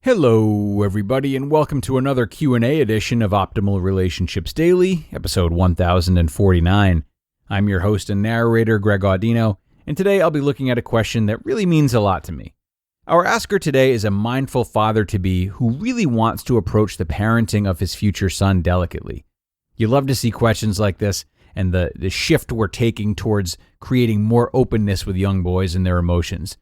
Hello, everybody, and welcome to another Q&A edition of Optimal Relationships Daily, episode 1049. I'm your host and narrator, Greg Audino, and today I'll be looking at a question that really means a lot to me. Our asker today is a mindful father-to-be who really wants to approach the parenting of his future son delicately. You love to see questions like this and the shift we're taking towards creating more openness with young boys and their emotions.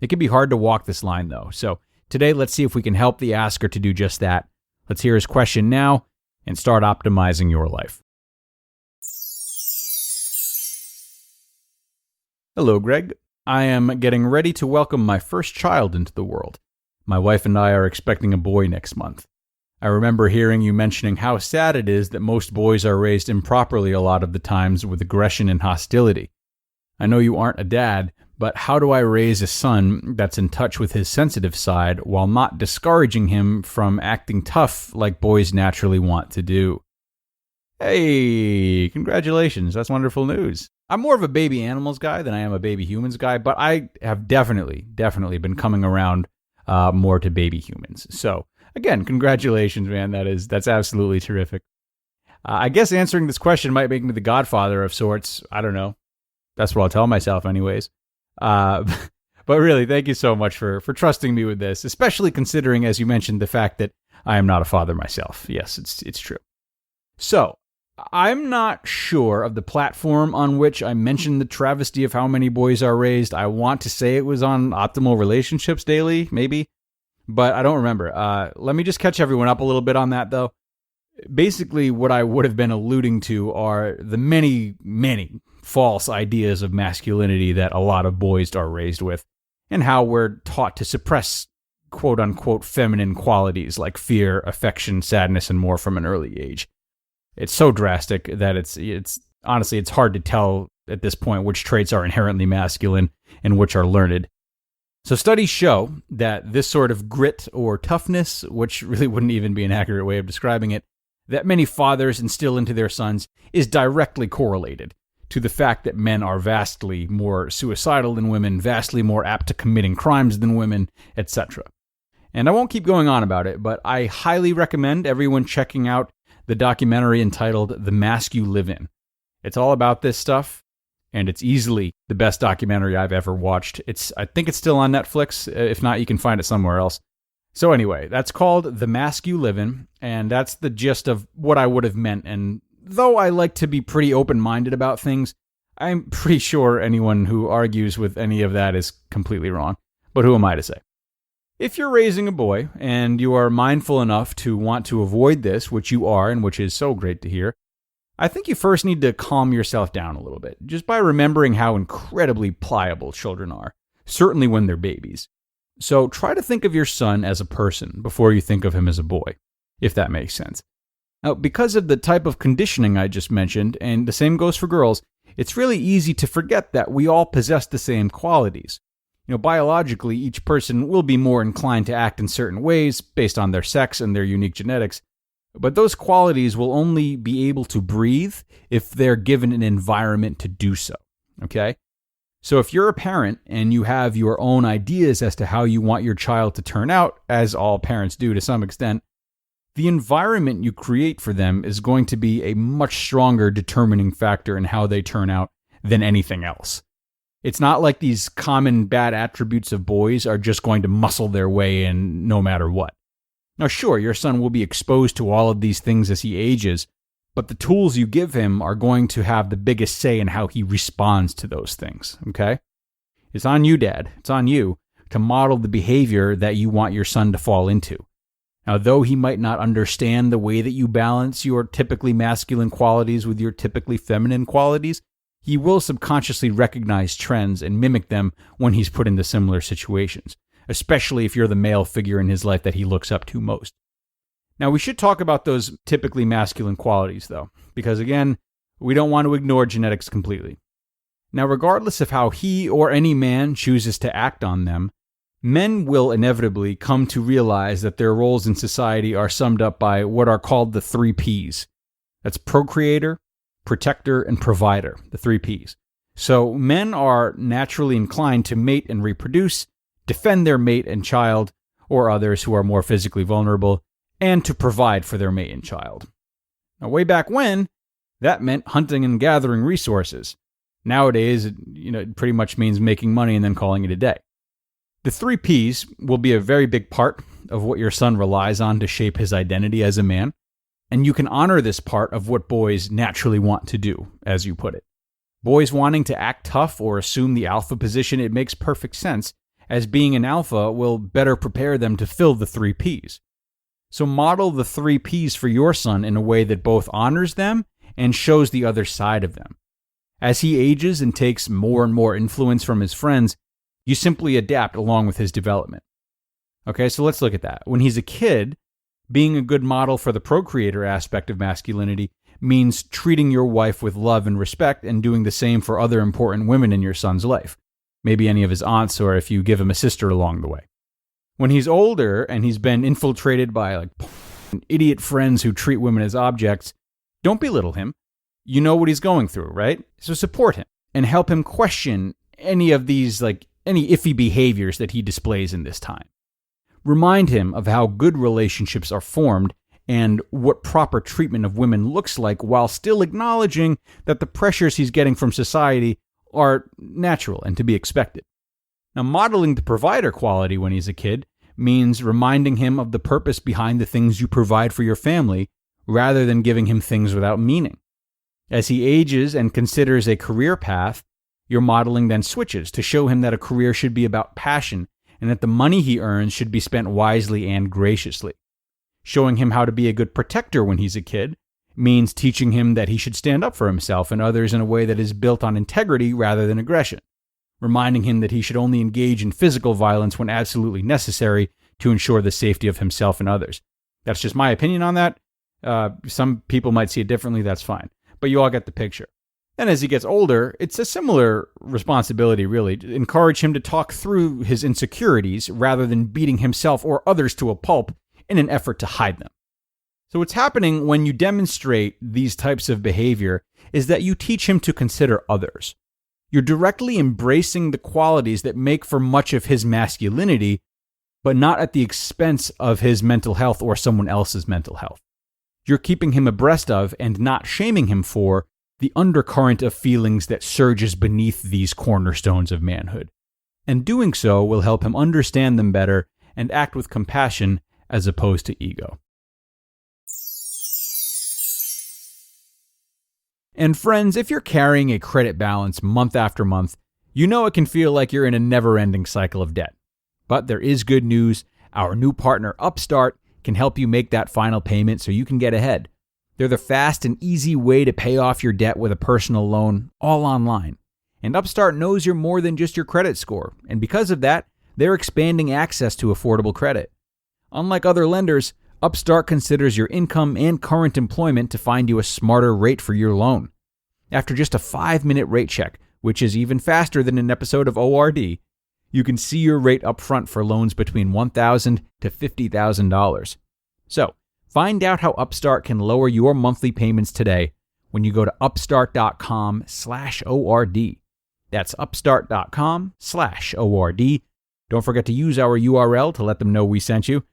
It can be hard to walk this line, though, so today, let's see if we can help the asker to do just that. Let's hear his question now and start optimizing your life. Hello, Greg. I am getting ready to welcome my first child into the world. My wife and I are expecting a boy next month. I remember hearing you mentioning how sad it is that most boys are raised improperly a lot of the times with aggression and hostility. I know you aren't a dad, but how do I raise a son that's in touch with his sensitive side while not discouraging him from acting tough like boys naturally want to do? Hey, congratulations. That's wonderful news. I'm more of a baby animals guy than I am a baby humans guy, but I have definitely been coming around more to baby humans. So again, congratulations, man. That's absolutely terrific. I guess answering this question might make me the godfather of sorts. I don't know. That's what I'll tell myself anyways. But really, thank you so much for trusting me with this, especially considering, as you mentioned, the fact that I am not a father myself. Yes, it's true. So, I'm not sure of the platform on which I mentioned the travesty of how many boys are raised. I want to say it was on Optimal Relationships Daily, maybe, but I don't remember. Let me just catch everyone up a little bit on that, though. Basically, what I would have been alluding to are the many false ideas of masculinity that a lot of boys are raised with, and how we're taught to suppress quote-unquote feminine qualities like fear, affection, sadness, and more from an early age. It's so drastic that it's honestly, it's hard to tell at this point which traits are inherently masculine and which are learned. So studies show that this sort of grit or toughness, which really wouldn't even be an accurate way of describing it, that many fathers instill into their sons is directly correlated to the fact that men are vastly more suicidal than women, vastly more apt to committing crimes than women, etc. And I won't keep going on about it, but I highly recommend everyone checking out the documentary entitled The Mask You Live In. It's all about this stuff, and it's easily the best documentary I've ever watched. I think it's still on Netflix. If not, you can find it somewhere else. So anyway, that's called The Mask You Live In, and that's the gist of what I would have meant. And though I like to be pretty open-minded about things, I'm pretty sure anyone who argues with any of that is completely wrong. But who am I to say? If you're raising a boy and you are mindful enough to want to avoid this, which you are and which is so great to hear, I think you first need to calm yourself down a little bit, just by remembering how incredibly pliable children are, certainly when they're babies. So try to think of your son as a person before you think of him as a boy, if that makes sense. Now, because of the type of conditioning I just mentioned, and the same goes for girls, it's really easy to forget that we all possess the same qualities. Biologically, each person will be more inclined to act in certain ways based on their sex and their unique genetics, but those qualities will only be able to breathe if they're given an environment to do so, okay? So if you're a parent and you have your own ideas as to how you want your child to turn out, as all parents do to some extent, the environment you create for them is going to be a much stronger determining factor in how they turn out than anything else. It's not like these common bad attributes of boys are just going to muscle their way in no matter what. Now, sure, your son will be exposed to all of these things as he ages, but the tools you give him are going to have the biggest say in how he responds to those things, okay? It's on you, Dad. It's on you to model the behavior that you want your son to fall into. Now, though he might not understand the way that you balance your typically masculine qualities with your typically feminine qualities, he will subconsciously recognize trends and mimic them when he's put into similar situations, especially if you're the male figure in his life that he looks up to most. Now, we should talk about those typically masculine qualities, though, because again, we don't want to ignore genetics completely. Now, regardless of how he or any man chooses to act on them, men will inevitably come to realize that their roles in society are summed up by what are called the 3 Ps. That's procreator, protector, and provider, the 3 Ps. So men are naturally inclined to mate and reproduce, defend their mate and child, or others who are more physically vulnerable, and to provide for their mate and child. Now, way back when, that meant hunting and gathering resources. Nowadays, it pretty much means making money and then calling it a day. The 3 Ps will be a very big part of what your son relies on to shape his identity as a man, and you can honor this part of what boys naturally want to do, as you put it. Boys wanting to act tough or assume the alpha position, it makes perfect sense, as being an alpha will better prepare them to fill the 3 Ps. So model the 3 Ps for your son in a way that both honors them and shows the other side of them. As he ages and takes more and more influence from his friends, you simply adapt along with his development. Okay, so let's look at that. When he's a kid, being a good model for the procreator aspect of masculinity means treating your wife with love and respect and doing the same for other important women in your son's life. Maybe any of his aunts, or if you give him a sister along the way. When he's older and he's been infiltrated by idiot friends who treat women as objects, don't belittle him. You know what he's going through, right? So support him and help him question any of these, any iffy behaviors that he displays in this time. Remind him of how good relationships are formed and what proper treatment of women looks like, while still acknowledging that the pressures he's getting from society are natural and to be expected. Now, modeling the provider quality when he's a kid means reminding him of the purpose behind the things you provide for your family, rather than giving him things without meaning. As he ages and considers a career path, your modeling then switches to show him that a career should be about passion and that the money he earns should be spent wisely and graciously. Showing him how to be a good protector when he's a kid means teaching him that he should stand up for himself and others in a way that is built on integrity rather than aggression. Reminding him that he should only engage in physical violence when absolutely necessary to ensure the safety of himself and others. That's just my opinion on that. Some people might see it differently, that's fine. But you all get the picture. And as he gets older, it's a similar responsibility, really, to encourage him to talk through his insecurities rather than beating himself or others to a pulp in an effort to hide them. So what's happening when you demonstrate these types of behavior is that you teach him to consider others. You're directly embracing the qualities that make for much of his masculinity, but not at the expense of his mental health or someone else's mental health. You're keeping him abreast of and not shaming him for the undercurrent of feelings that surges beneath these cornerstones of manhood. And doing so will help him understand them better and act with compassion as opposed to ego. And friends, if you're carrying a credit balance month after month, you know it can feel like you're in a never-ending cycle of debt. But there is good news. Our new partner, Upstart, can help you make that final payment so you can get ahead. They're the fast and easy way to pay off your debt with a personal loan, all online. And Upstart knows you're more than just your credit score, and because of that, they're expanding access to affordable credit. Unlike other lenders, Upstart considers your income and current employment to find you a smarter rate for your loan. After just a 5-minute rate check, which is even faster than an episode of ORD, you can see your rate up front for loans between $1,000 to $50,000. So, find out how Upstart can lower your monthly payments today when you go to upstart.com/ORD. That's upstart.com/ORD. Don't forget to use our URL to let them know we sent you.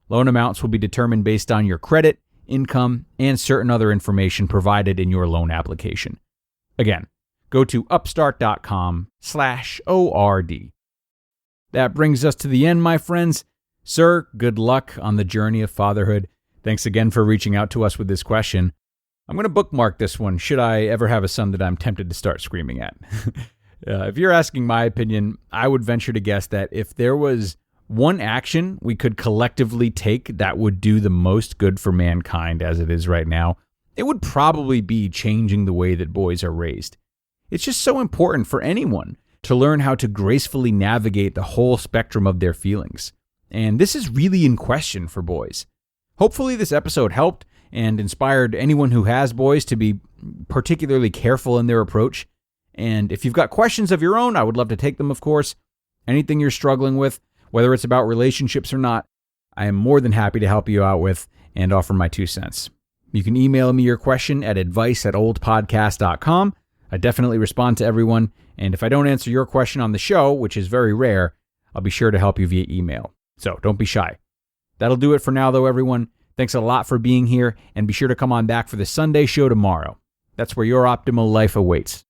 Loan amounts will be determined based on your credit, income, and certain other information provided in your loan application. Again, go to upstart.com/ORD. That brings us to the end, my friends. Sir, good luck on the journey of fatherhood. Thanks again for reaching out to us with this question. I'm going to bookmark this one should I ever have a son that I'm tempted to start screaming at. If you're asking my opinion, I would venture to guess that if there was one action we could collectively take that would do the most good for mankind as it is right now, it would probably be changing the way that boys are raised. It's just so important for anyone to learn how to gracefully navigate the whole spectrum of their feelings. And this is really in question for boys. Hopefully this episode helped and inspired anyone who has boys to be particularly careful in their approach. And if you've got questions of your own, I would love to take them, of course. Anything you're struggling with, whether it's about relationships or not, I am more than happy to help you out with and offer my 2 cents. You can email me your question at advice@oldpodcast.com. I definitely respond to everyone, and if I don't answer your question on the show, which is very rare, I'll be sure to help you via email. So don't be shy. That'll do it for now, though, everyone. Thanks a lot for being here, and be sure to come on back for the Sunday show tomorrow. That's where your optimal life awaits.